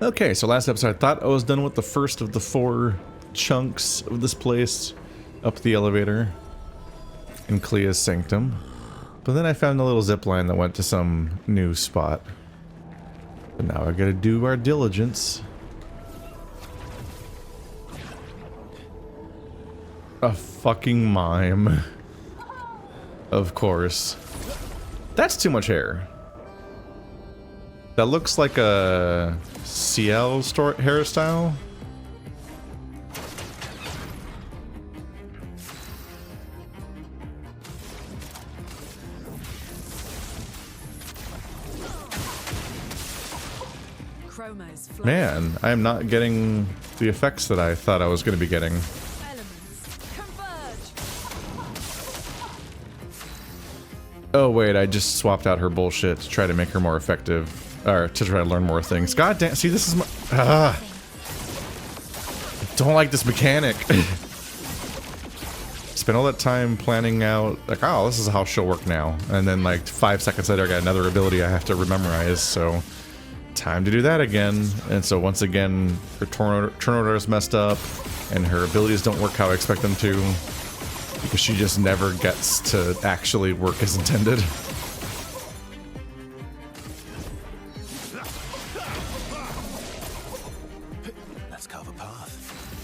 Okay, so last episode I thought I was done with the first of the 4 chunks of this place up the elevator in Clea's sanctum. But then I found a little zip line that went to some new spot. But now I gotta do our diligence. A fucking mime. Of course. That's too much hair. That looks like a CL hairstyle. Man, I am not getting the effects that I thought I was going to be getting. Oh wait, I just swapped out her bullshit to try to make her more effective. Or to try to learn more things. God damn, see this is my... I don't like this mechanic. Spent all that time planning out, like, oh, this is how she'll work now. And then like 5 seconds later I got another ability I have to rememorize, so... Time to do that again. And so once again, her turn order is messed up, and her abilities don't work how I expect them to. Because she just never gets to actually work as intended.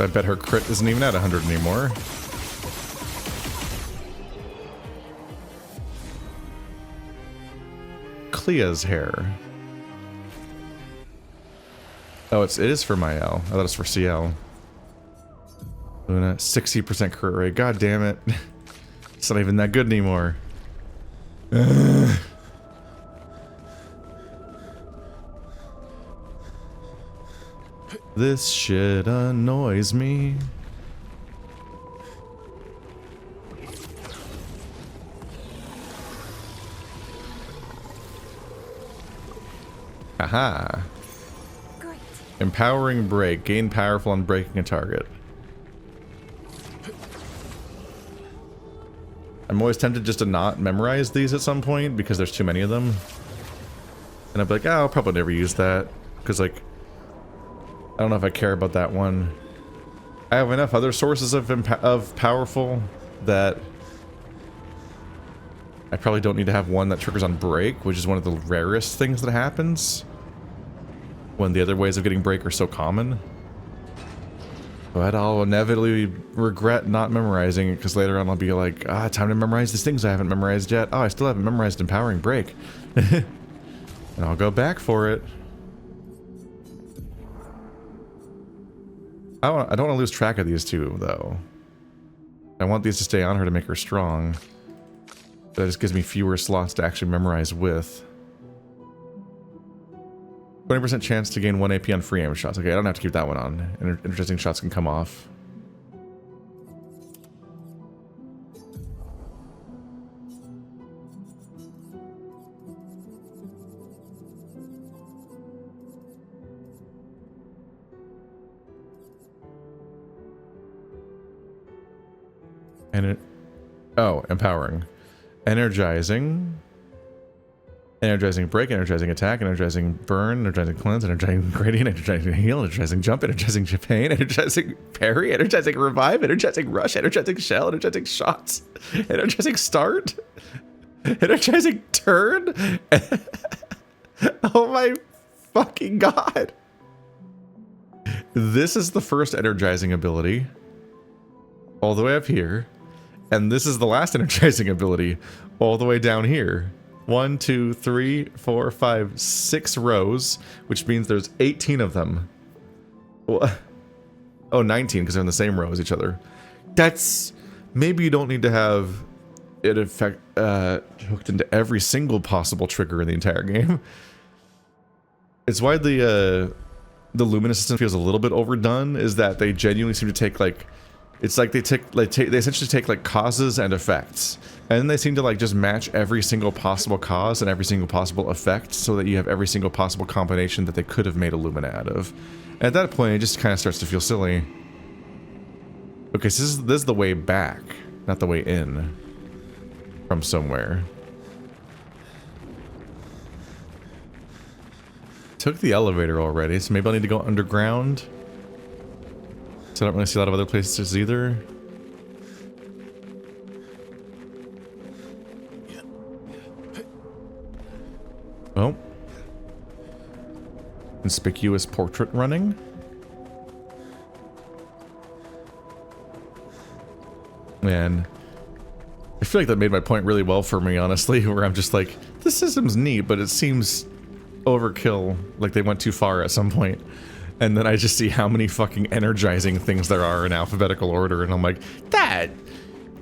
I bet her crit isn't even at 100 anymore. Clea's hair. Oh, it is for my L. I thought it was for CL. 60% crit rate. God damn it. It's not even that good anymore. This shit annoys me. Aha. Great. Empowering break. Gain powerful on breaking a target. I'm always tempted just to not memorize these at some point because there's too many of them. And I'd be like, oh, I'll probably never use that. Because, like, I don't know if I care about that one. I have enough other sources of powerful that I probably don't need to have one that triggers on break, which is one of the rarest things that happens when the other ways of getting break are so common. But I'll inevitably regret not memorizing it because later on I'll be like, ah, time to memorize these things I haven't memorized yet. Oh, I still haven't memorized empowering break. And I'll go back for it. I don't want to lose track of these two, though. I want these to stay on her to make her strong. That just gives me fewer slots to actually memorize with. 20% chance to gain 1 AP on free aim shots. Okay, I don't have to keep that one on. Interesting shots can come off. Oh, empowering. Energizing. Energizing break, energizing attack, energizing burn, energizing cleanse, energizing gradient, energizing heal, energizing jump, energizing pain, energizing parry, energizing revive, energizing rush, energizing shell, energizing shots, energizing start, energizing turn. Oh my fucking god. This is the first energizing ability. All the way up here. And this is the last energizing ability. All the way down here. 1, 2, 3, 4, 5, 6 rows, which means there's 18 of them. Oh, 19, because they're in the same row as each other. That's... Maybe you don't need to have it hooked into every single possible trigger in the entire game. It's why the Luminous system feels a little bit overdone, is that they genuinely seem to take, like... It's like they essentially take like causes and effects, and then they seem to like just match every single possible cause and every single possible effect so that you have every single possible combination that they could have made a Lumina out of. And at that point, it just kind of starts to feel silly. Okay, so this is the way back, not the way in from somewhere. Took the elevator already, so maybe I'll need to go underground. So I don't really see a lot of other places either. Oh. Conspicuous portrait running. Man. I feel like that made my point really well for me, honestly, where I'm just like, this system's neat, but it seems overkill, like they went too far at some point. And then I just see how many fucking energizing things there are in alphabetical order, and I'm like,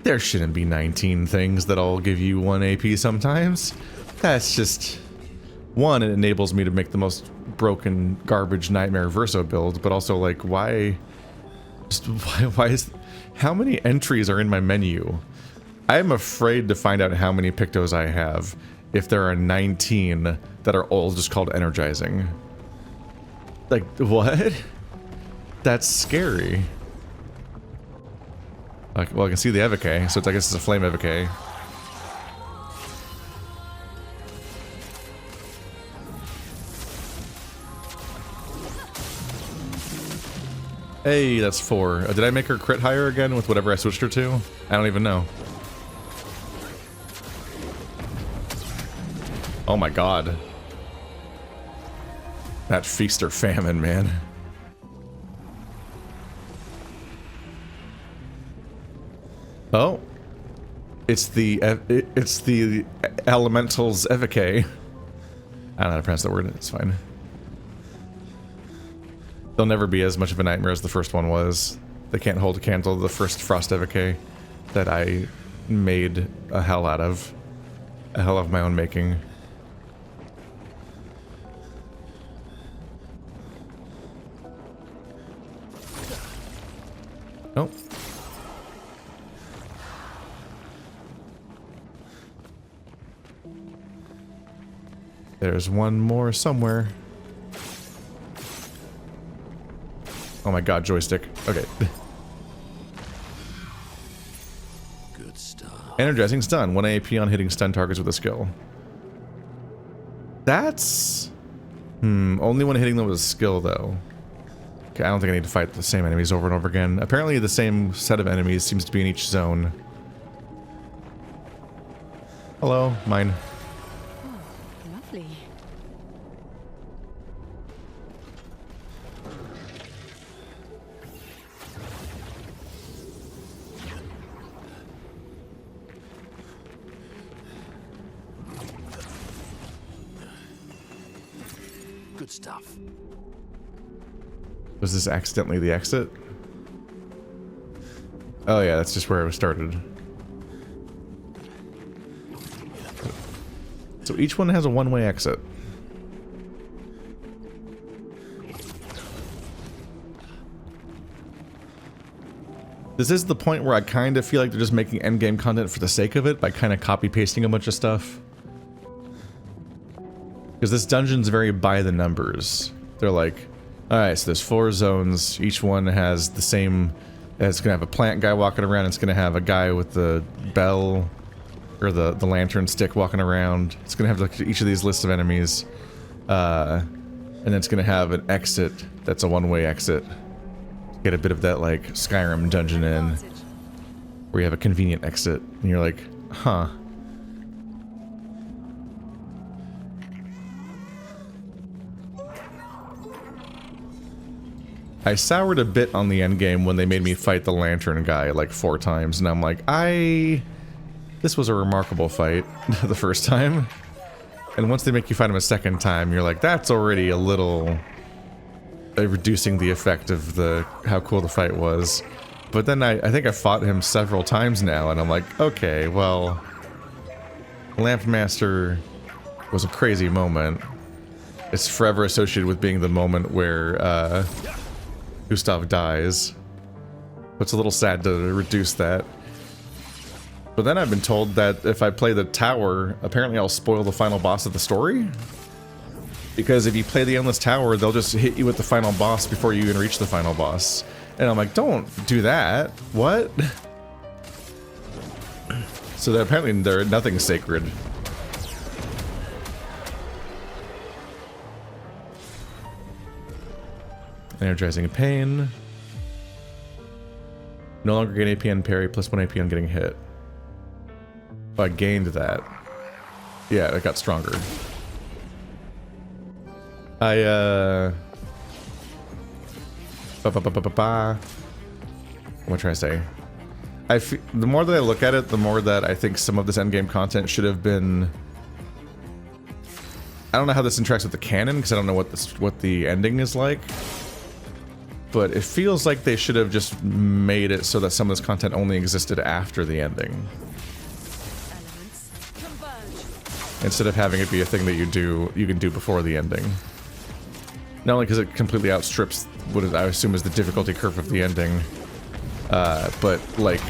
there shouldn't be 19 things that all give you 1 AP sometimes. That's just... One, it enables me to make the most broken, garbage, nightmare Verso build, but also, like, why is... How many entries are in my menu? I'm afraid to find out how many Pictos I have if there are 19 that are all just called energizing. Like, what? That's scary. Like, well, I can see the Evoque, so I guess it's a flame Evoque. Hey, that's 4. Did I make her crit higher again with whatever I switched her to? I don't even know. Oh my god. That feast or famine, man. Oh. It's the Elemental's Evoque. I don't know how to pronounce that word, it's fine. They'll never be as much of a nightmare as the first one was. They can't hold a candle to the first Frost Evoque that I made a hell out of. A hell of my own making. Oh. There's one more somewhere. Oh my god, joystick. Okay. Good stuff. Energizing's done. 1 AP on hitting stun targets with a skill. That's... only when hitting them with a skill, though. Okay, I don't think I need to fight the same enemies over and over again. Apparently the same set of enemies seems to be in each zone. Hello, mine. Oh, lovely. Good stuff. Was this accidentally the exit? Oh yeah, that's just where I started. So each one has a one-way exit. This is the point where I kind of feel like they're just making endgame content for the sake of it by kind of copy-pasting a bunch of stuff. Because this dungeon's very by the numbers. They're like, alright, so there's 4 zones, each one has the same... It's gonna have a plant guy walking around, it's gonna have a guy with the bell, or the lantern stick walking around. It's gonna have like each of these lists of enemies. And then it's gonna have an exit that's a one-way exit. Get a bit of that like Skyrim dungeon in, where you have a convenient exit, and you're like, huh. I soured a bit on the endgame when they made me fight the lantern guy like 4 times, and I'm like, this was a remarkable fight the first time. And once they make you fight him a second time, you're like, that's already a little reducing the effect of how cool the fight was. But then I think I fought him several times now, and I'm like, okay, well, Lampmaster was a crazy moment. It's forever associated with being the moment where Gustav dies. It's a little sad to reduce that. But then I've been told that if I play the tower, apparently I'll spoil the final boss of the story. Because if you play the Endless Tower, they'll just hit you with the final boss before you even reach the final boss. And I'm like, don't do that. What? So that apparently nothing's sacred. Energizing pain. No longer gain AP and parry, plus 1 AP on getting hit. Oh, I gained that. Yeah, it got stronger. What am I trying to say? The more that I look at it, the more that I think some of this endgame content should have been... I don't know how this interacts with the canon, because I don't know what the ending is like. But it feels like they should have just made it so that some of this content only existed after the ending. Instead of having it be a thing that you can do before the ending. Not only because it completely outstrips what I assume is the difficulty curve of the ending, but like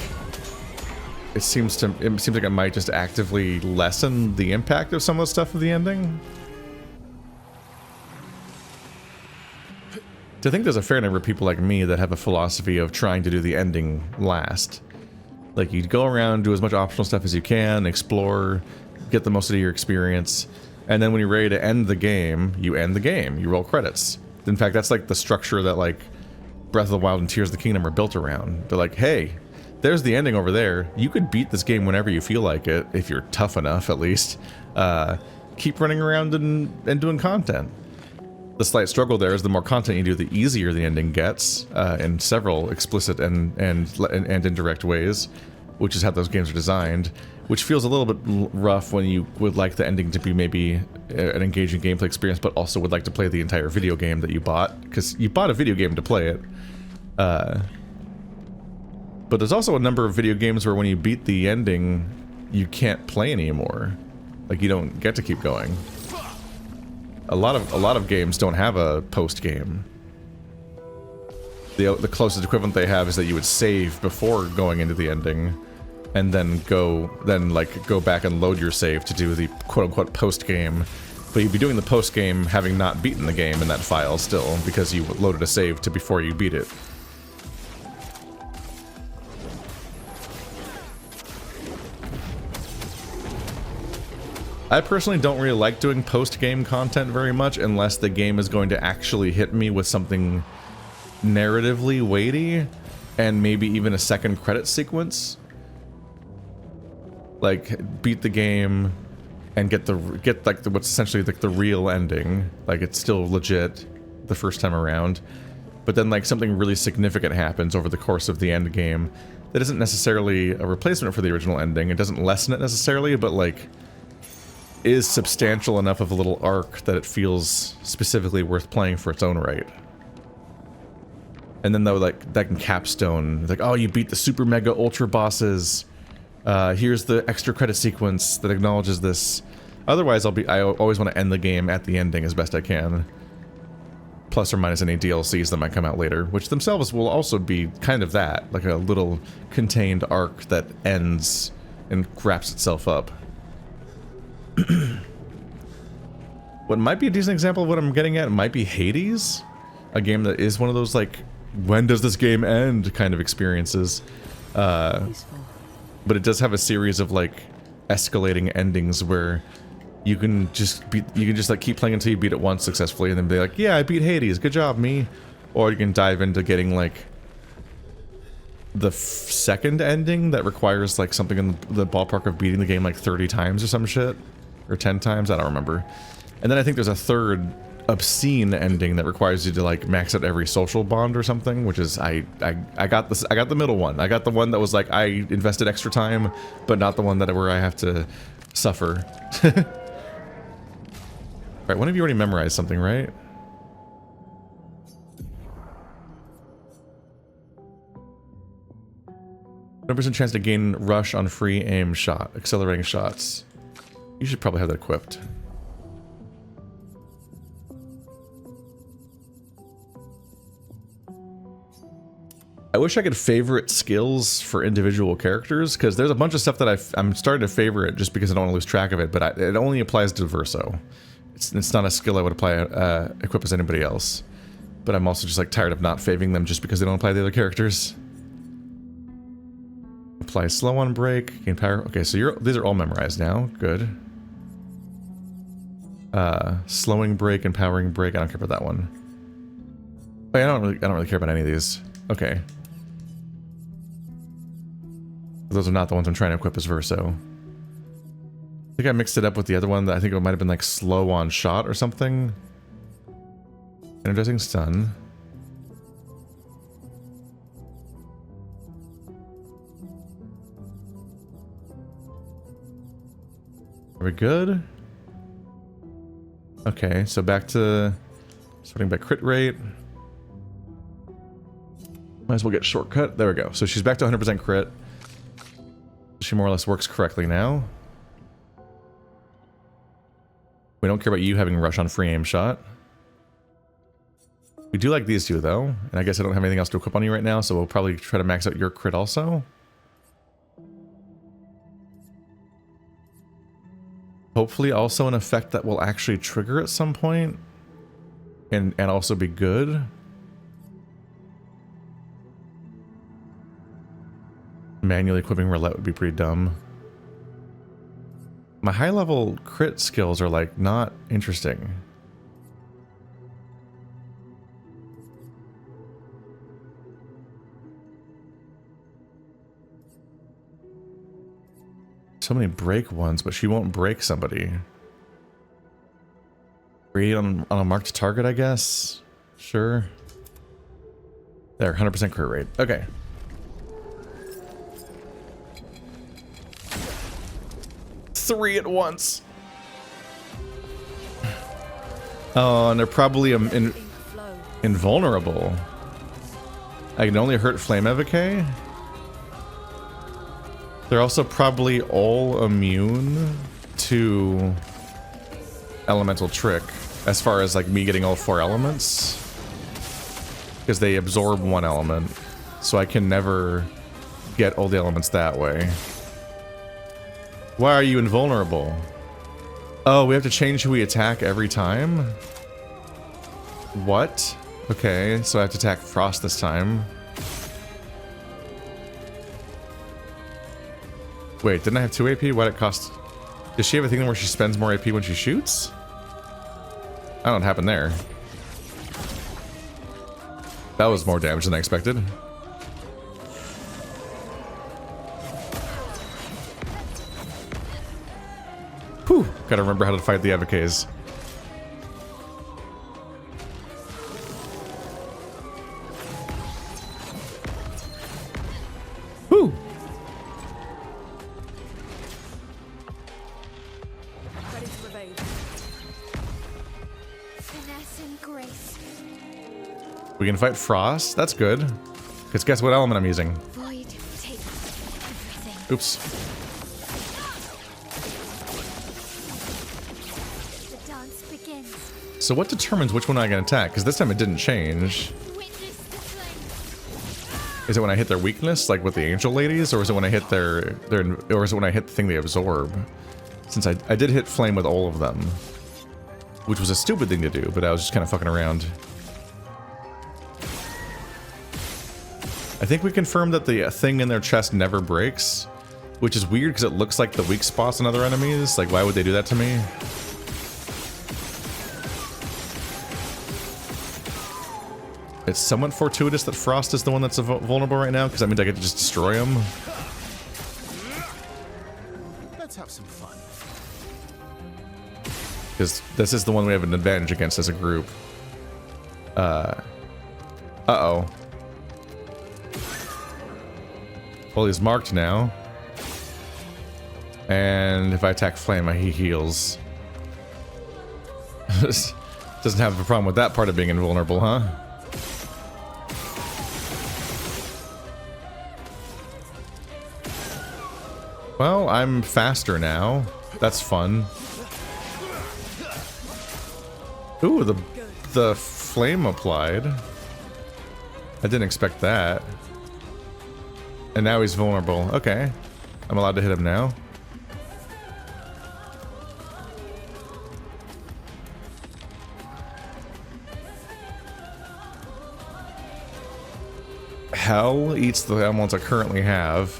it seems like it might just actively lessen the impact of some of the stuff of the ending. I think there's a fair number of people like me that have a philosophy of trying to do the ending last. Like, you go around, do as much optional stuff as you can, explore, get the most out of your experience, and then when you're ready to end the game, you end the game. You roll credits. In fact, that's like the structure that like Breath of the Wild and Tears of the Kingdom are built around. They're like, hey, there's the ending over there. You could beat this game whenever you feel like it, if you're tough enough at least. Keep running around and doing content. The slight struggle there is the more content you do, the easier the ending gets, in several explicit and indirect ways, which is how those games are designed, which feels a little bit rough when you would like the ending to be maybe an engaging gameplay experience, but also would like to play the entire video game that you bought, because you bought a video game to play it. But there's also a number of video games where when you beat the ending, you can't play anymore. Like, you don't get to keep going. A lot of games don't have a post game. The closest equivalent they have is that you would save before going into the ending, and then go back and load your save to do the quote-unquote post game. But you'd be doing the post game having not beaten the game in that file still, because you loaded a save to before you beat it. I personally don't really like doing post-game content very much unless the game is going to actually hit me with something narratively weighty and maybe even a second credit sequence. Like, beat the game and get what's essentially like the real ending. Like, it's still legit the first time around, but then like something really significant happens over the course of the end game that isn't necessarily a replacement for the original ending. It doesn't lessen it necessarily, but like is substantial enough of a little arc that it feels specifically worth playing for its own right. And then though, like, that can capstone, like, oh, you beat the super mega ultra bosses, here's the extra credit sequence that acknowledges this. Otherwise, I always want to end the game at the ending as best I can. Plus or minus any DLCs that might come out later, which themselves will also be kind of that, like a little contained arc that ends and wraps itself up. What might be a decent example of what I'm getting at might be Hades, a game that is one of those like, when does this game end kind of experiences. But it does have a series of like escalating endings where you can just like keep playing until you beat it once successfully and then be like, yeah, I beat Hades, good job me. Or you can dive into getting like the second ending that requires like something in the ballpark of beating the game like 30 times or some shit. Or 10 times, I don't remember. And then I think there's a third obscene ending that requires you to like max out every social bond or something, which is I got the middle one. I got the one that was like I invested extra time, but not the one where I have to suffer. Right, one of you already memorized something, right? % chance to gain rush on free aim shot, accelerating shots. You should probably have that equipped. I wish I could favorite skills for individual characters, because there's a bunch of stuff that I'm starting to favorite just because I don't want to lose track of it, but it only applies to Verso. It's not a skill I would equip as anybody else. But I'm also just like tired of not favoring them just because they don't apply to the other characters. Apply slow on break, gain power. Okay, so these are all memorized now. Good. Slowing break and powering break. I don't care about that one. Wait, I don't really care about any of these. Okay. Those are not the ones I'm trying to equip as Verso. I think I mixed it up with the other one that I think it might have been like slow on shot or something. Energizing stun. Are we good? Okay, so back to sorting by crit rate. Might as well get shortcut. There we go. So she's back to 100% crit. She more or less works correctly now. We don't care about you having rush on free aim shot. We do like these two though, and I guess I don't have anything else to equip on you right now, so we'll probably try to max out your crit also. Hopefully also an effect that will actually trigger at some point and also be good. Manually equipping roulette would be pretty dumb. My high level crit skills are like not interesting. So many break ones, but she won't break somebody. Read on a marked target, I guess. Sure. There, 100% crit rate. Okay. Three at once. Oh, and they're probably invulnerable. I can only hurt Flame Evoque. They're also probably all immune to Elemental Trick, as far as like me getting all 4 elements. Because they absorb 1 element, so I can never get all the elements that way. Why are you invulnerable? Oh, we have to change who we attack every time? What? Okay, so I have to attack Frost this time. Wait, didn't I have 2 AP? Why'd it cost... Does she have a thing where she spends more AP when she shoots? I don't know what happened there. That was more damage than I expected. Whew, gotta remember how to fight the Evoques. Whew! Ready to evade. Finesse and grace. We can fight Frost, that's good. Because guess what element I'm using? Void, take everything. Oops. The dance begins. So what determines which one I can attack? Because this time it didn't change. Witness the flame. Is it when I hit their weakness, like with the angel ladies, or is it when I hit or is it when I hit the thing they absorb? Since I did hit flame with all of them, which was a stupid thing to do, but I was just kind of fucking around. I think we confirmed that the thing in their chest never breaks, which is weird because it looks like the weak spots in other enemies. Like, why would they do that to me? It's somewhat fortuitous that Frost is the one that's vulnerable right now, because that means I get to just destroy him. Let's have some fun. Because this is the one we have an advantage against as a group. Uh-oh. Well, he's marked now. And if I attack Flame, he heals. Doesn't have a problem with that part of being invulnerable, huh? Well, I'm faster now. That's fun. Ooh, the flame applied. I didn't expect that. And now he's vulnerable. Okay. I'm allowed to hit him now. Hell eats the elements I currently have.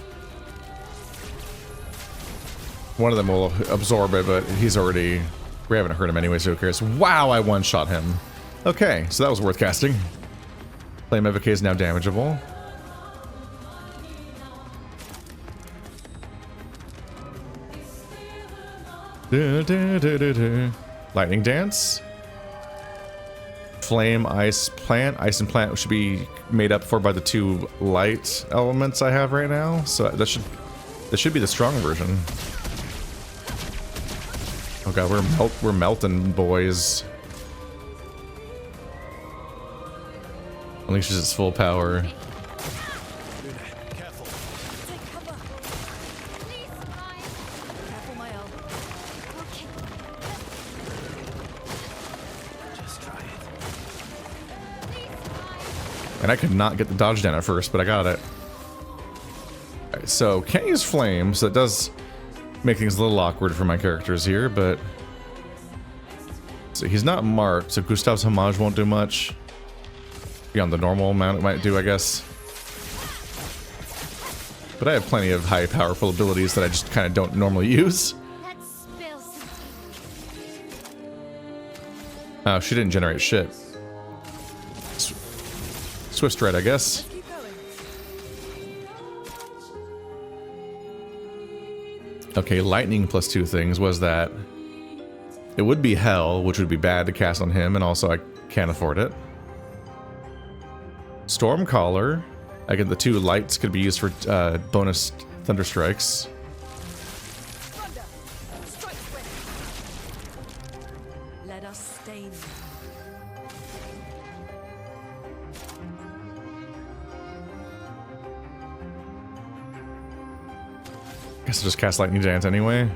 One of them will absorb it, but he's already... We haven't hurt him anyway, so who cares? Wow, I one-shot him. Okay, so that was worth casting. Flame Evoke is now damageable. Lightning Dance. Flame, Ice, Plant. Ice and Plant should be made up for by the 2 light elements I have right now. So that should be the strong version. Oh god, we're melting, boys. Unleashes its full power. Careful. Take cover. Please, fly. Careful, my elf. Okay. Just try it. Please, fly. And I could not get the dodge down at first, but I got it. Alright, so can't use flame, so that does make things a little awkward for my characters here, but so he's not marked, so Gustav's homage won't do much. Beyond the normal amount it might do, I guess. But I have plenty of high powerful abilities that I just kind of don't normally use. Let's spill something. Oh, she didn't generate shit. Swift Stride, I guess. Let's keep going. Okay, lightning plus 2 things was that. It would be hell, which would be bad to cast on him, and also I can't afford it. Stormcaller. Again, the 2 lights could be used for bonus thunder strikes. Thunder. Strike ready. Let us stain them. Guess I'll just cast Lightning Dance anyway.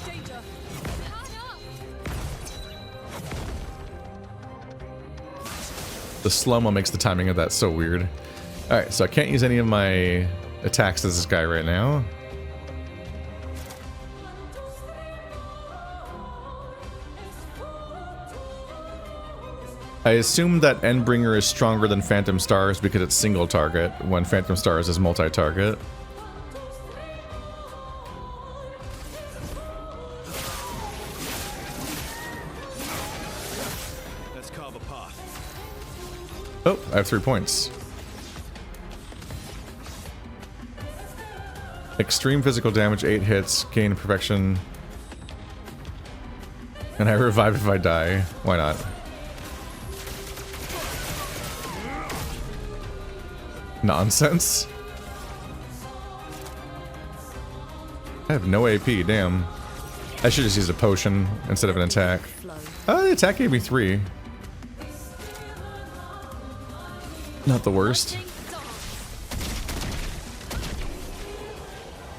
Danger. The slow-mo makes the timing of that so weird. Alright, so I can't use any of my attacks as this guy right now. I assume that Endbringer is stronger than Phantom Stars because it's single target, when Phantom Stars is multi-target. Let's carve a path. Oh, I have 3 points. Extreme physical damage, 8 hits, gain perfection. And I revive if I die. Why not? Nonsense. I have no AP, damn. I should just use a potion instead of an attack. Flow. Oh, the attack gave me 3. Not the worst.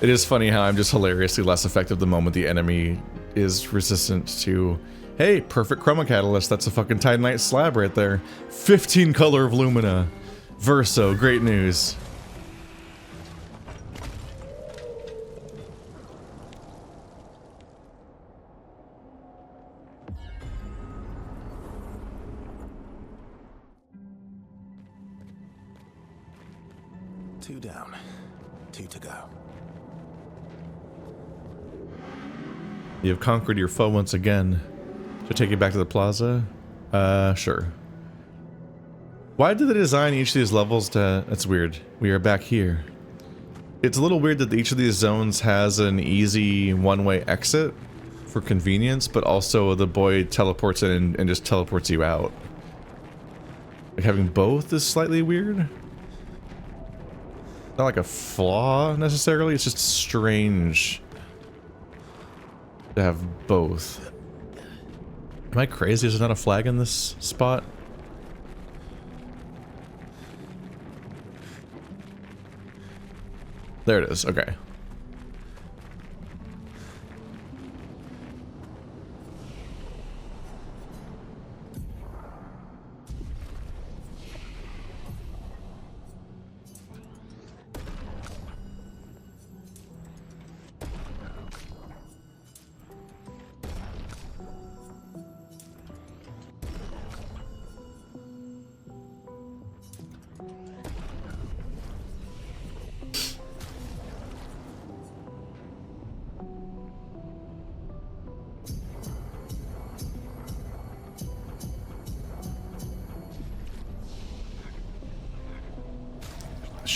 It is funny how I'm just hilariously less effective the moment the enemy is resistant to... Hey, perfect Chroma Catalyst, that's a fucking Titanite slab right there. 15 color of Lumina. Verso, great news. Two down. 2 to go. You have conquered your foe once again. Should I take you back to the plaza? Sure. Why did they design each of these levels to... That's weird. We are back here. It's a little weird that each of these zones has an easy one-way exit for convenience, but also the boy teleports in and just teleports you out. Like having both is slightly weird. Not like a flaw necessarily, it's just strange to have both. Am I crazy? Is there not a flag in this spot? There it is, okay.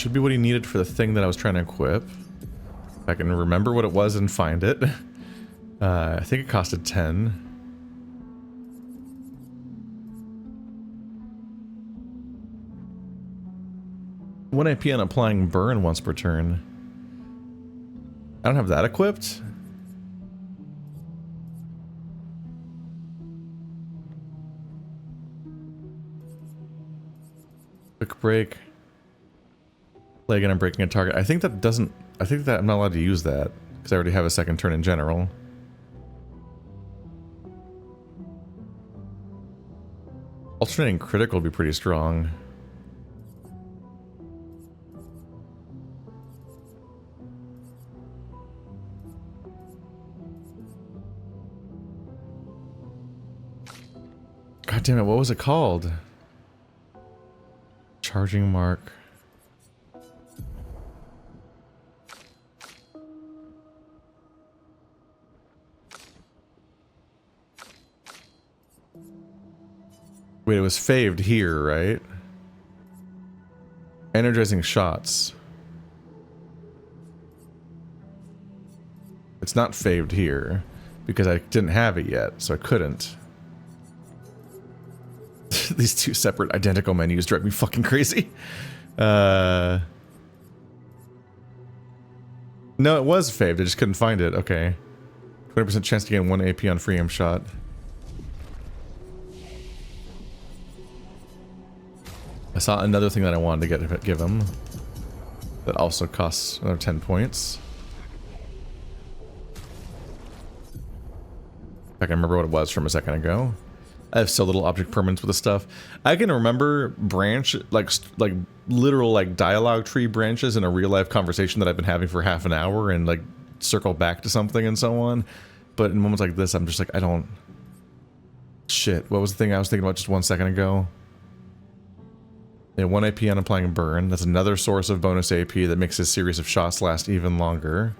should be what he needed for the thing that I was trying to equip. If I can remember what it was and find it. I think it costed 10. One AP on applying burn once per turn. I don't have that equipped. Quick break. Play again, I'm breaking a target. I think that doesn't... I think that I'm not allowed to use that. Because I already have a second turn in general. Alternating critical would be pretty strong. God damn it, what was it called? Charging mark. Wait, it was faved here, right? Energizing shots. It's not faved here because I didn't have it yet, so I couldn't. These two separate identical menus drive me fucking crazy. No, it was faved. I just couldn't find it. Okay. 20% chance to gain 1 AP on free aim shot. I saw another thing that I wanted to give him. That also costs another 10 points. I can remember what it was from a second ago. I have so little object permanence with the stuff. I can remember branch, like literal like dialogue tree branches in a real life conversation that I've been having for half an hour and like circle back to something and so on. But in moments like this, I'm just like, I don't... Shit, what was the thing I was thinking about just 1 second ago? Yeah, 1 AP on applying a burn. That's another source of bonus AP that makes this series of shots last even longer.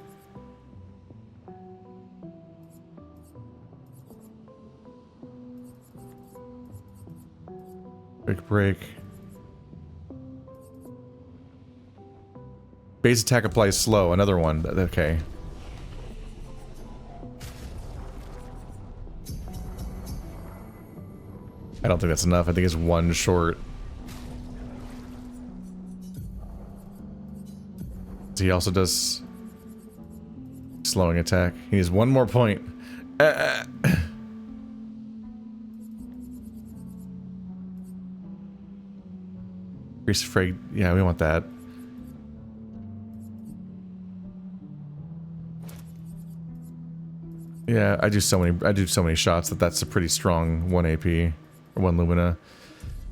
Quick break. Base attack applies slow. Another one. Okay. I don't think that's enough. I think it's one short. He also does slowing attack. He needs one more point. Increase frag. Yeah, we want that. Yeah, I do so many shots that that's a pretty strong 1 AP or 1 Lumina.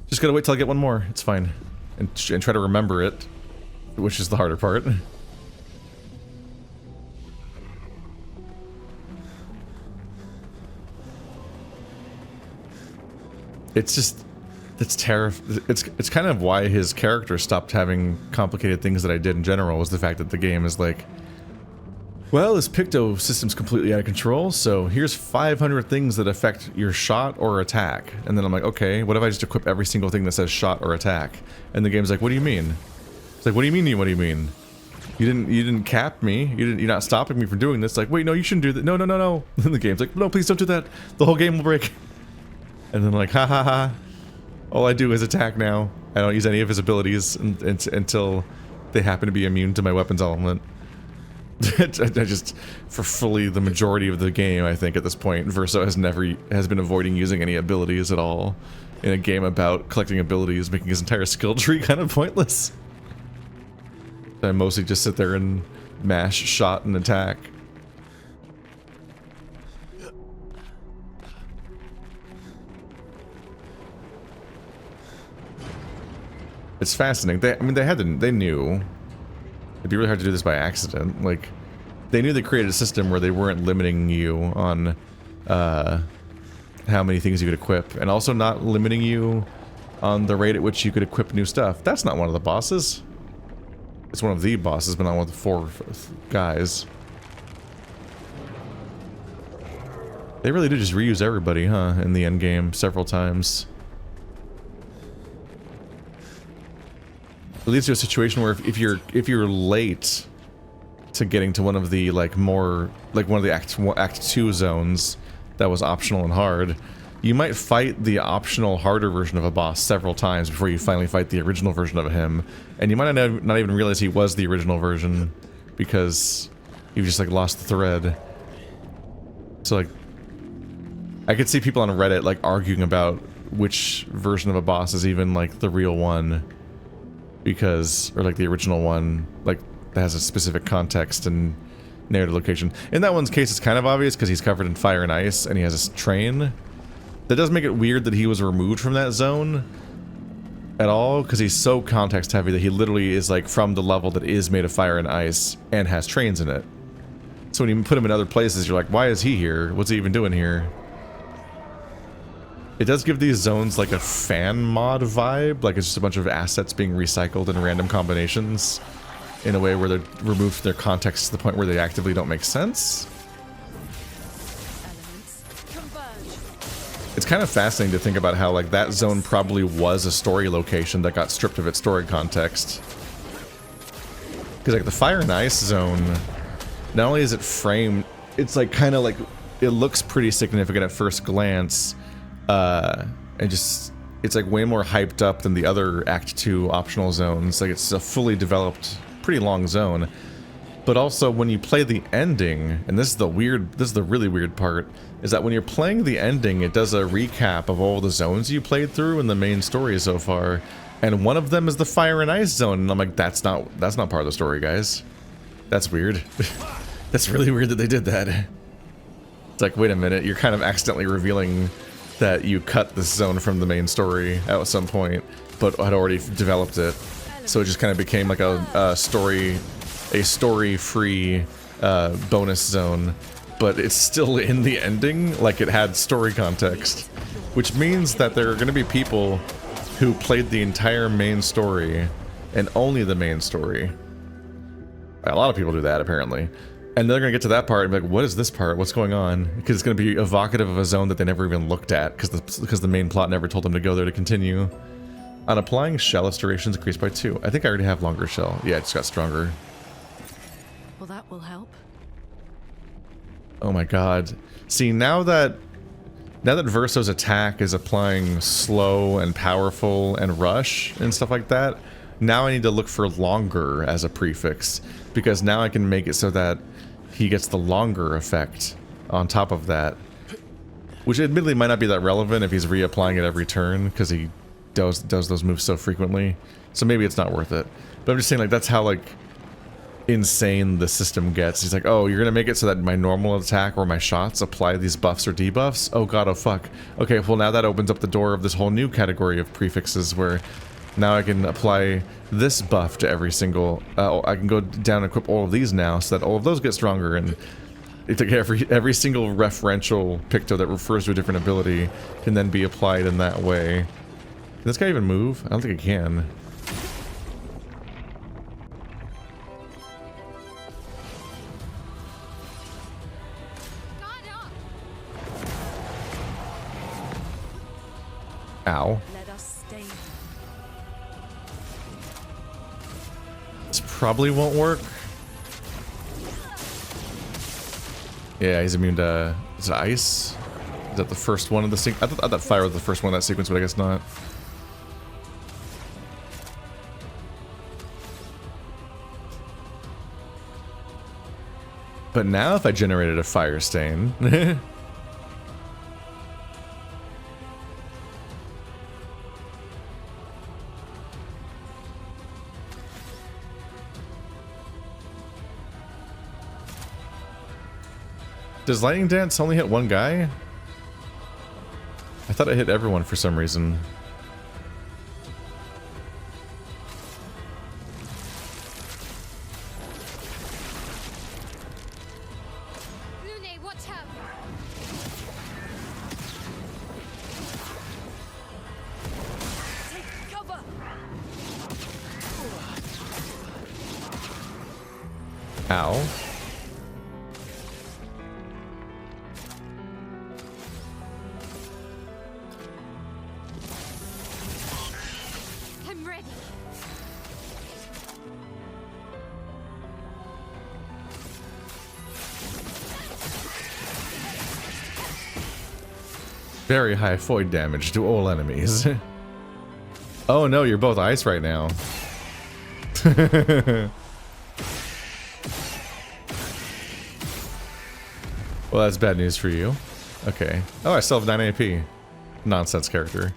Just gotta wait till I get one more. It's fine, and try to remember it, which is the harder part. It's just, it's terrifying. It's kind of why his character stopped having complicated things that I did in general, was the fact that the game is like, well, this Picto system's completely out of control, so here's 500 things that affect your shot or attack. And then I'm like, okay, what if I just equip every single thing that says shot or attack? And the game's like, what do you mean? It's like, what do you mean? What do you mean? You didn't cap me. You're not stopping me from doing this. Like, wait, no, you shouldn't do that. No, no, no, no. And the game's like, no, please don't do that. The whole game will break. And then like, ha ha ha. All I do is attack now. I don't use any of his abilities until they happen to be immune to my weapons element. I just, for fully the majority of the game, I think at this point, Verso has been avoiding using any abilities at all in a game about collecting abilities, making his entire skill tree kind of pointless. I mostly just sit there and mash, shot, and attack. It's fascinating. They knew. It'd be really hard to do this by accident. Like, they knew they created a system where they weren't limiting you on how many things you could equip, and also not limiting you on the rate at which you could equip new stuff. That's not one of the bosses. It's one of the bosses, but not one of the 4 guys. They really do just reuse everybody, huh, in the endgame several times. leads to a situation where if you're late to getting to one of the like one of the act 2 zones that was optional and hard, you might fight the optional harder version of a boss several times before you finally fight the original version of him, and you might not even realize he was the original version because you've just like lost the thread. So like, I could see people on Reddit like arguing about which version of a boss is even like the real one, because, or like the original one, like that has a specific context and narrative location. In that one's case, it's kind of obvious because he's covered in fire and ice and he has a train. That does make it weird that he was removed from that zone at all, because he's so context heavy that he literally is like from the level that is made of fire and ice and has trains in it. So when you put him in other places, you're like, why is he here? What's he even doing here? It does give these zones like a fan mod vibe, like it's just a bunch of assets being recycled in random combinations in a way where they're removed from their context to the point where they actively don't make sense. Elements converge. It's kind of fascinating to think about how like that zone probably was a story location that got stripped of its story context. Because like the fire and ice zone, not only is it framed, it's like kind of like, it looks pretty significant at first glance, and just, it's like way more hyped up than the other Act 2 optional zones. Like it's a fully developed, pretty long zone. But also when you play the ending, and this is the really weird part, is that when you're playing the ending, it does a recap of all the zones you played through in the main story so far. And one of them is the fire and ice zone, and I'm like, that's not part of the story, guys. That's weird. That's really weird that they did that. It's like, wait a minute, you're kind of accidentally revealing that you cut this zone from the main story at some point, but had already developed it. So it just kind of became like a story-free bonus zone, but it's still in the ending, like it had story context. Which means that there are going to be people who played the entire main story, and only the main story. A lot of people do that, apparently. And they're going to get to that part and be like, what is this part? What's going on? Because it's going to be evocative of a zone that they never even looked at, because the main plot never told them to go there to continue. On applying, shell durations increased by 2. I think I already have longer shell. Yeah, it just got stronger. Well, that will help. Oh my god. See, now that Verso's attack is applying slow and powerful and rush and stuff like that, now I need to look for longer as a prefix, because now I can make it so that he gets the longer effect on top of that. Which admittedly might not be that relevant if he's reapplying it every turn, because he does those moves so frequently. So maybe it's not worth it. But I'm just saying, like, that's how, like, insane the system gets. He's like, oh, you're gonna make it so that my normal attack or my shots apply these buffs or debuffs? Oh god, oh fuck. Okay, well now that opens up the door of this whole new category of prefixes where now I can apply this buff to every single... I can go down and equip all of these now so that all of those get stronger, and every single referential picto that refers to a different ability can then be applied in that way. Can this guy even move? I don't think he can. Ow. Let us stay. This probably won't work. Yeah, he's immune to... Is it ice? Is that the first one of the sequence? I thought fire was the first one of that sequence, but I guess not. But now if I generated a fire stain... Does Lightning Dance only hit one guy? I thought it hit everyone for some reason. Lune, watch out! Take cover. Ow. I'm ready. Very high void damage to all enemies. Oh no, you're both ice right now. Well, that's bad news for you. Okay. Oh, I still have 9 AP. Nonsense character.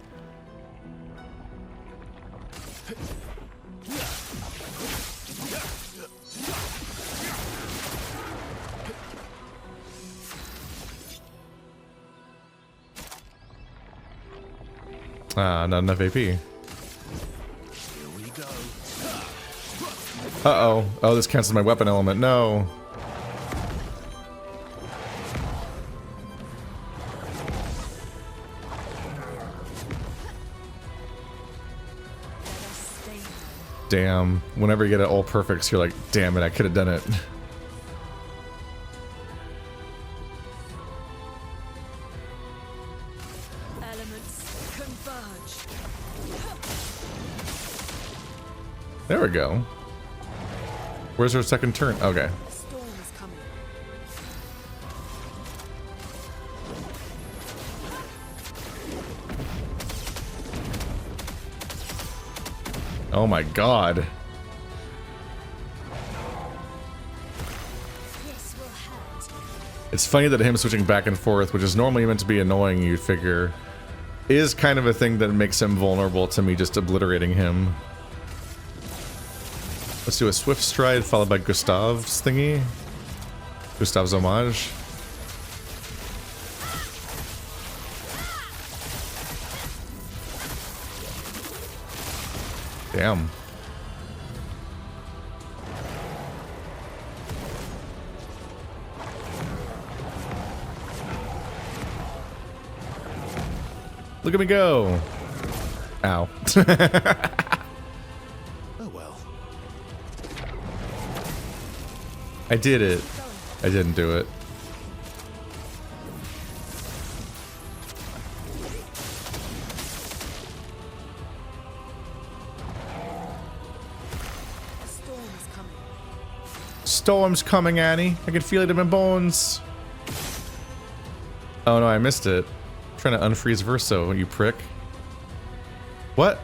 Ah, not enough AP. Here we go. Uh-oh. Oh, this cancels my weapon element. No. Damn. Whenever you get it all perfects, you're like, damn it, I could have done it. Elements converge. There we go. Where's our second turn? Okay. A storm is coming. Oh my god. This will hurt. It's funny that him switching back and forth, which is normally meant to be annoying, you'd figure, is kind of a thing that makes him vulnerable to me just obliterating him. Let's do a swift stride followed by Gustav's thingy. Gustav's homage. Damn. Look at me go. Ow. Oh well. I did it. I didn't do it. A storm is coming. Storm's coming, Annie. I can feel it in my bones. Oh no, I missed it. I'm trying to unfreeze Verso, you prick. What?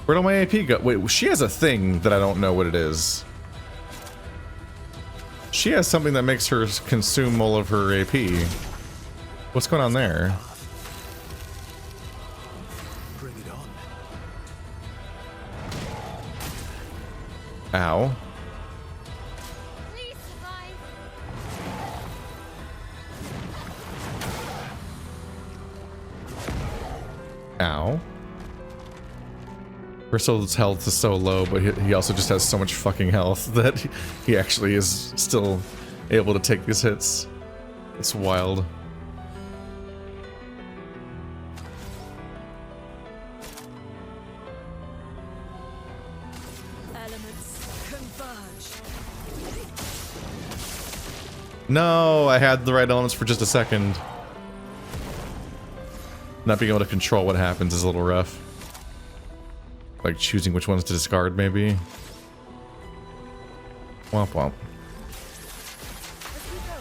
Where'd all my AP go? Wait, she has a thing that I don't know what it is. She has something that makes her consume all of her AP. What's going on there? Bring it on. Ow. Please survive. Ow. Bristle's health is so low, but he also just has so much fucking health that he actually is still able to take these hits. It's wild. Elements converge. No, I had the right elements for just a second. Not being able to control what happens is a little rough. Like choosing which ones to discard, maybe. Womp womp. Let's keep going.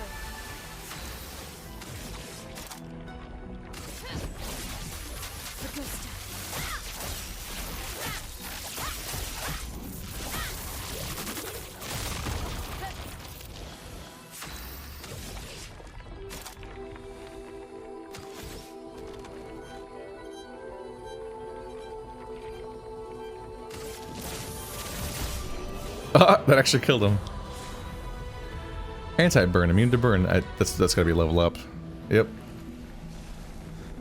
The good stuff. That actually killed him. Anti-burn, immune to burn. That's gotta be level up. Yep.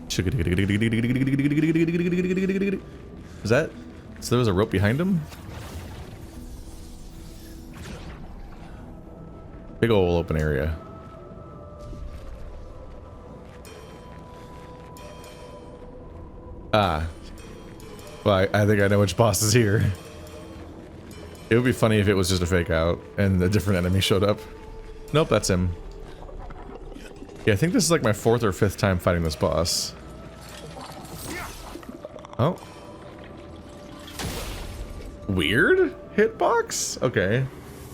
Is that? So there was a rope behind him? Big ol' open area. Ah. Well, I think I know which boss is here. It would be funny if it was just a fake out and a different enemy showed up. Nope, that's him. Yeah, I think this is like my 4th or 5th time fighting this boss. Oh. Weird hitbox? Okay.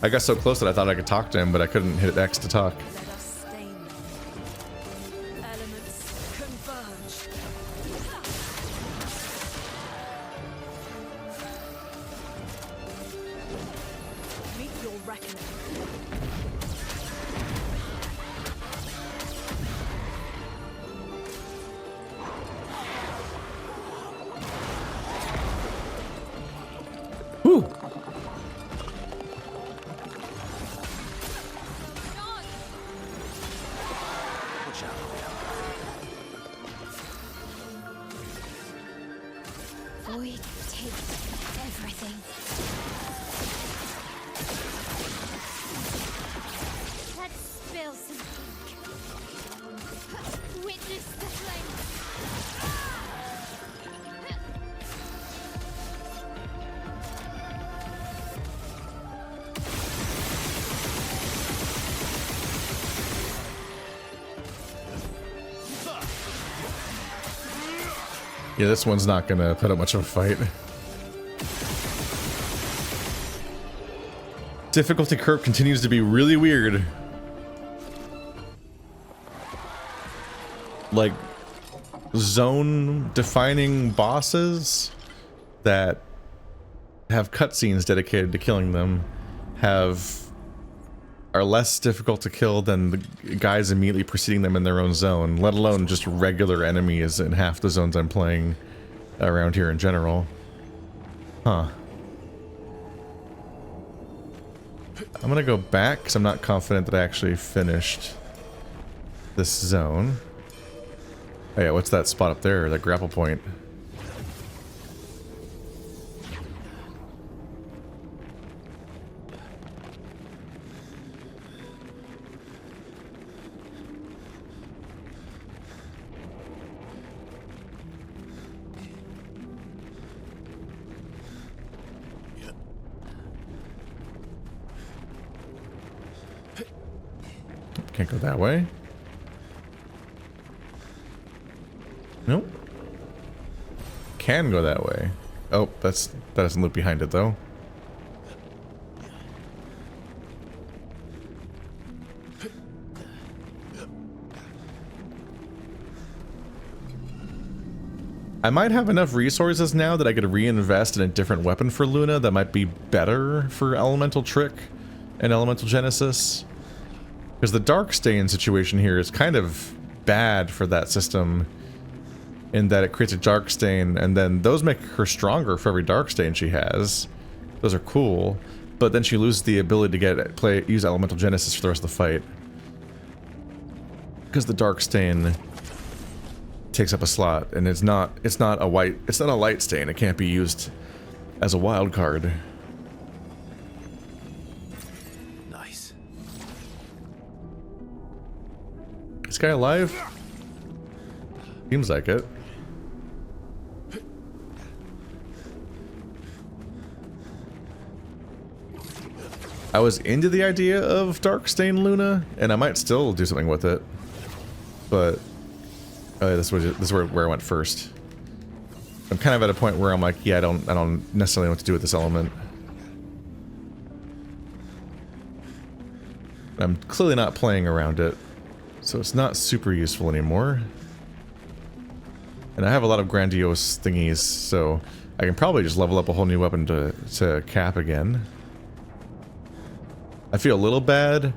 I got so close that I thought I could talk to him, but I couldn't hit X to talk. Let us stain them. Elements converge. Void takes everything. Let's spill some ink. Witness the flame. Yeah, this one's not gonna put up much of a fight. Difficulty curve continues to be really weird. Like, zone defining bosses that have cutscenes dedicated to killing them are less difficult to kill than the guys immediately preceding them in their own zone, let alone just regular enemies in half the zones I'm playing around here in general. Huh. I'm gonna go back because I'm not confident that I actually finished this zone. Oh yeah, what's that spot up there? That grapple point. Can't go that way. Nope. Can go that way. Oh, that doesn't loop behind it though. I might have enough resources now that I could reinvest in a different weapon for Luna that might be better for Elemental Trick and Elemental Genesis. Because the Darkstain situation here is kind of bad for that system in that it creates a Darkstain and then those make her stronger for every Darkstain she has. Those are cool, but then she loses the ability to use Elemental Genesis for the rest of the fight. Because the Darkstain takes up a slot and it's not a light stain. It can't be used as a wild card. This guy alive? Seems like it. I was into the idea of Darkstain Luna, and I might still do something with it. But this is where I went first. I'm kind of at a point where I'm like, yeah, I don't necessarily know what to do with this element. I'm clearly not playing around it. So it's not super useful anymore. And I have a lot of grandiose thingies, so I can probably just level up a whole new weapon to cap again. I feel a little bad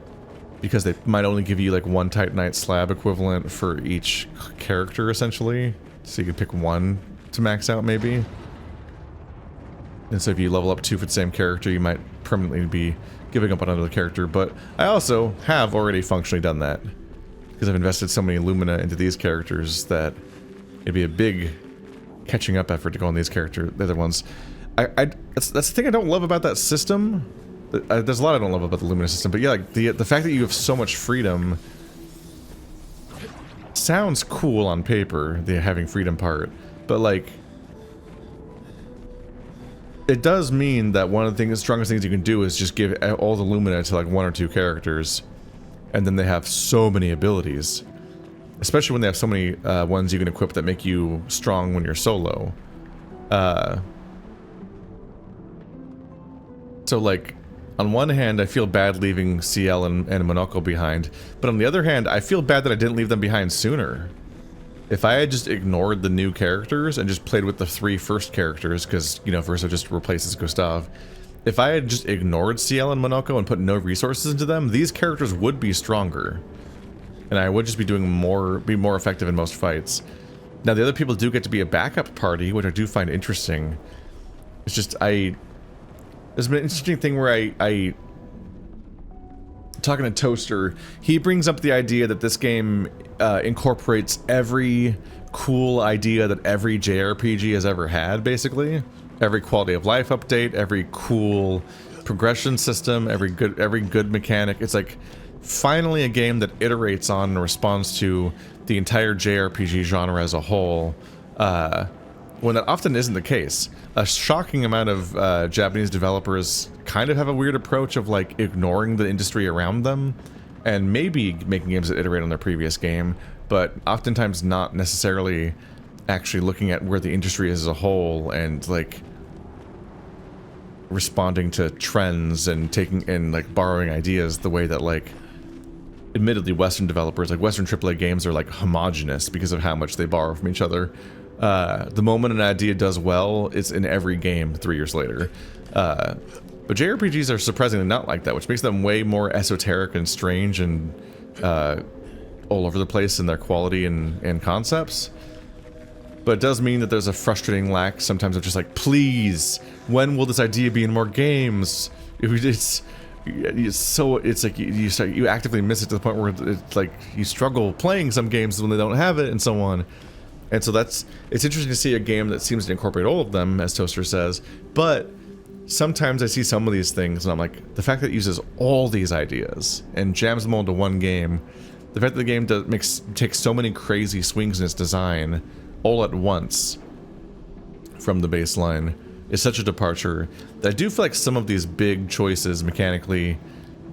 because they might only give you like one Titanite slab equivalent for each character essentially. So you can pick one to max out maybe. And so if you level up 2 for the same character, you might permanently be giving up on another character. But I also have already functionally done that. Because I've invested so many Lumina into these characters that it'd be a big catching up effort to go on these characters, the other ones. That's the thing I don't love about that system. There's a lot I don't love about the Luminous system, but yeah, like the fact that you have so much freedom sounds cool on paper, the having freedom part, but like it does mean that one of the strongest things you can do is just give all the Lumina to like 1 or 2 characters. And then they have so many abilities. Especially when they have so many ones you can equip that make you strong when you're solo. So like, on one hand, I feel bad leaving CL and Monoko behind. But on the other hand, I feel bad that I didn't leave them behind sooner. If I had just ignored the new characters and just played with the 3 first characters, because, you know, Verso just replaces Gustav. If I had just ignored CL and Monoko and put no resources into them, these characters would be stronger. And I would just be be more effective in most fights. Now the other people do get to be a backup party, which I do find interesting. It's just, there's been an interesting thing where I talking to Toaster, he brings up the idea that this game incorporates every cool idea that every JRPG has ever had, basically. Every quality of life update, every cool progression system, every good mechanic. It's like finally a game that iterates on and responds to the entire JRPG genre as a whole, when that often isn't the case. A shocking amount of Japanese developers kind of have a weird approach of like ignoring the industry around them and maybe making games that iterate on their previous game, but oftentimes not necessarily actually looking at where the industry is as a whole and like responding to trends and taking and like borrowing ideas the way that like admittedly Western developers, like Western AAA games, are like homogenous because of how much they borrow from each other. The moment an idea does well, it's in every game 3 years later. But JRPGs are surprisingly not like that, which makes them way more esoteric and strange and all over the place in their quality and concepts. But it does mean that there's a frustrating lack sometimes of just like, please, when will this idea be in more games? It's like you actively miss it to the point where it's like you struggle playing some games when they don't have it and so on. And so it's interesting to see a game that seems to incorporate all of them, as Toaster says, but sometimes I see some of these things and I'm like, the fact that it uses all these ideas and jams them all into one game, the fact that the game takes so many crazy swings in its design all at once from the baseline is such a departure that I do feel like some of these big choices mechanically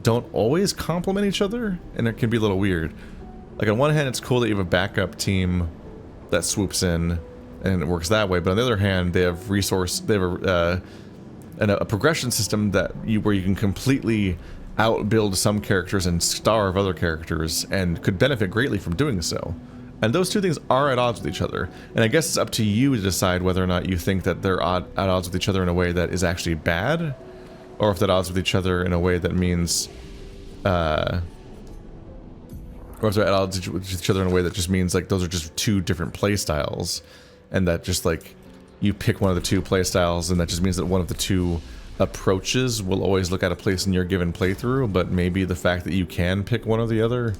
don't always complement each other, and it can be a little weird. Like on one hand, it's cool that you have a backup team that swoops in and it works that way, but on the other hand, they have a progression system where you can completely outbuild some characters and starve other characters, and could benefit greatly from doing so. And those two things are at odds with each other. And I guess it's up to you to decide whether or not you think that they're at odds with each other in a way that is actually bad, or if they're at odds with each other in a way that means, or if they're at odds with each other in a way that just means like those are just two different play styles, and that just like you pick one of the two play styles, and that just means that one of the two approaches will always look at a place in your given playthrough, but maybe the fact that you can pick one or the other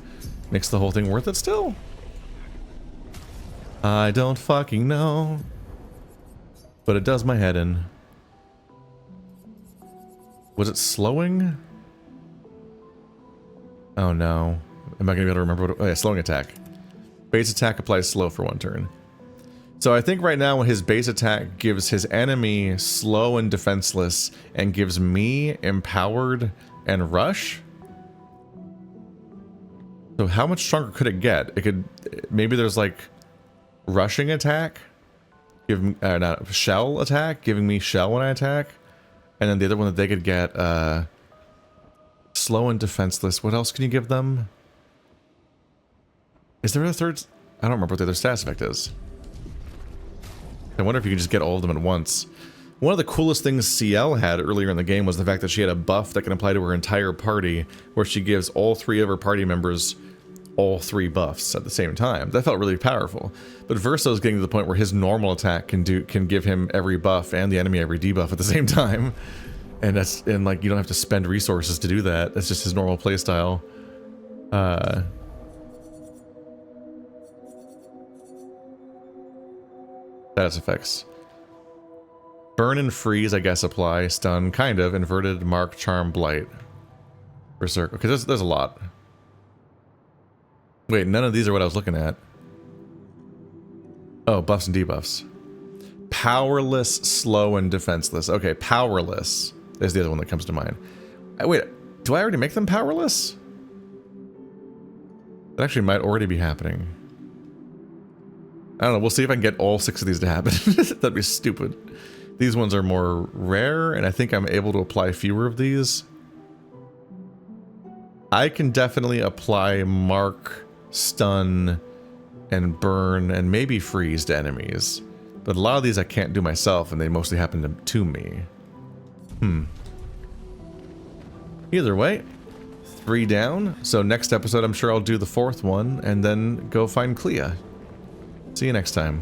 makes the whole thing worth it still? I don't fucking know, but it does my head in. Was it slowing? Oh no. Am I gonna be able to remember what? Oh yeah, slowing attack. Base attack applies slow for 1 turn. So I think right now his base attack gives his enemy slow and defenseless, and gives me empowered and rush. So how much stronger could it get? It could, maybe there's like rushing attack, shell attack, giving me shell when I attack, and then the other one that they could get, slow and defenseless. What else can you give them? Is there a third? I don't remember what the other status effect is. I wonder if you can just get all of them at once. One of the coolest things CL had earlier in the game was the fact that she had a buff that can apply to her entire party, where she gives all 3 of her party members all 3 buffs at the same time. That felt really powerful. But Verso's getting to the point where his normal attack can give him every buff and the enemy every debuff at the same time. And like you don't have to spend resources to do that. That's just his normal playstyle. Status effects. Burn and freeze, I guess, apply. Stun, kind of. Inverted, mark, charm, blight. Berserk. Okay, there's a lot. Wait, none of these are what I was looking at. Oh, buffs and debuffs. Powerless, slow, and defenseless. Okay, powerless is the other one that comes to mind. Wait, do I already make them powerless? That actually might already be happening. I don't know, we'll see if I can get all 6 of these to happen. That'd be stupid. These ones are more rare, and I think I'm able to apply fewer of these. I can definitely apply mark, stun, and burn, and maybe freeze to enemies. But a lot of these I can't do myself, and they mostly happen to me. Either way, 3 down. So next episode, I'm sure I'll do the 4th one, and then go find Clea. See you next time.